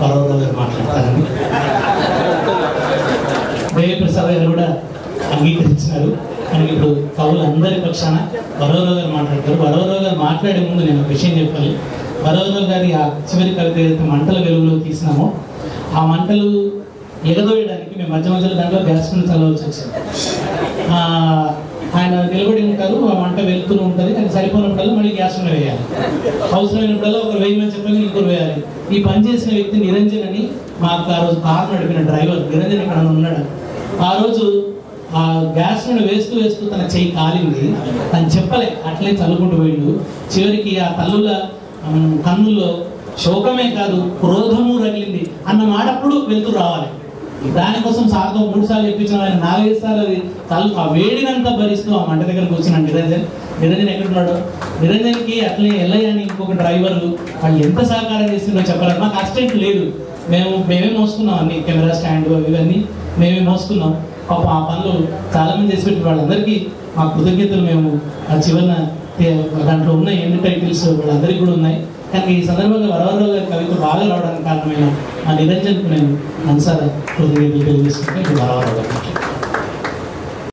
వరవరావు గారు మాట్లాడతారని దేవిప్రసాద్ గారు కూడా అంగీకరించినారు. మనకి ఇప్పుడు కవులు అందరి పక్షాన వరవరావు గారు మాట్లాడతారు. వరవరావు గారు మాట్లాడే ముందు నేను ఒక విషయం చెప్పాలి. వరవరావు గారి ఆ చివరి కవిత ఏదైతే మంటల వెలుగులో తీసినామో ఆ మంటలు ఎగదోయడానికి మేము మధ్య మధ్యలో దాంట్లో గ్యాస్ని చల్లవలసి వచ్చింది. ఆయన నిలబడి ఉంటారు, ఆ మంట వెళ్తూనే ఉంటుంది, కానీ సరిపోయినప్పుడల్లా మళ్ళీ గ్యాస్ మీద వేయాలి. అవసరమైనప్పుడల్లా ఒకరు వేయమని చెప్పని ఇంకొకరు వేయాలి. ఈ పని చేసిన వ్యక్తి నిరంజన్ అని మాకు ఆ రోజు కారు నడిపిన డ్రైవర్ నిరంజన్ ఇక్కడ ఉన్నాడు. ఆ రోజు ఆ గ్యాస్ మీద వేస్తూ వేస్తూ తన చెయ్యి కాలింది. తను చెప్పలే, అట్లే చల్లుకుంటూ పోయిండు. చివరికి ఆ తల్లుల కన్నుల్లో శోకమే కాదు క్రోధము రగిలింది అన్న మాటప్పుడు వెళ్తూ రావాలి. దానికోసం సార్తో 3 సార్లు చెప్పించిన ఆయన 4-5 సార్లు అది ఆ వేడినంతా భరిస్తూ ఆ మంట దగ్గర కూర్చున్నాడు నిరంజన్ ఎక్కడున్నాడు. నిరంజన్కి అట్లే ఎల్లయ్య అని ఇంకొక డ్రైవర్ వాళ్ళు ఎంత సహకారం చేస్తుందో చెప్పలేదు. మాకు అసిస్టెంట్ లేదు, మేమే మోసుకున్నాం అన్ని కెమెరా స్టాండ్ ఇవన్నీ మేమే మోసుకున్నాం. పాప ఆ పనులు చాలా మంది చేసి పెట్టి వాళ్ళందరికీ మా కృతజ్ఞతలు మేము ఆ చివరిన దాంట్లో ఉన్న ఎండ్ టైటిల్స్ వాళ్ళందరికీ కూడా ఉన్నాయి. కానీ ఈ సందర్భంగా వరవరావు గారి కవిత బాగా రావడానికి కారణమైన ఆ నిరంజన్కు నేను మనసారా కృతజ్ఞతలు తెలియజేసుకుంటే వరవరావు గారు.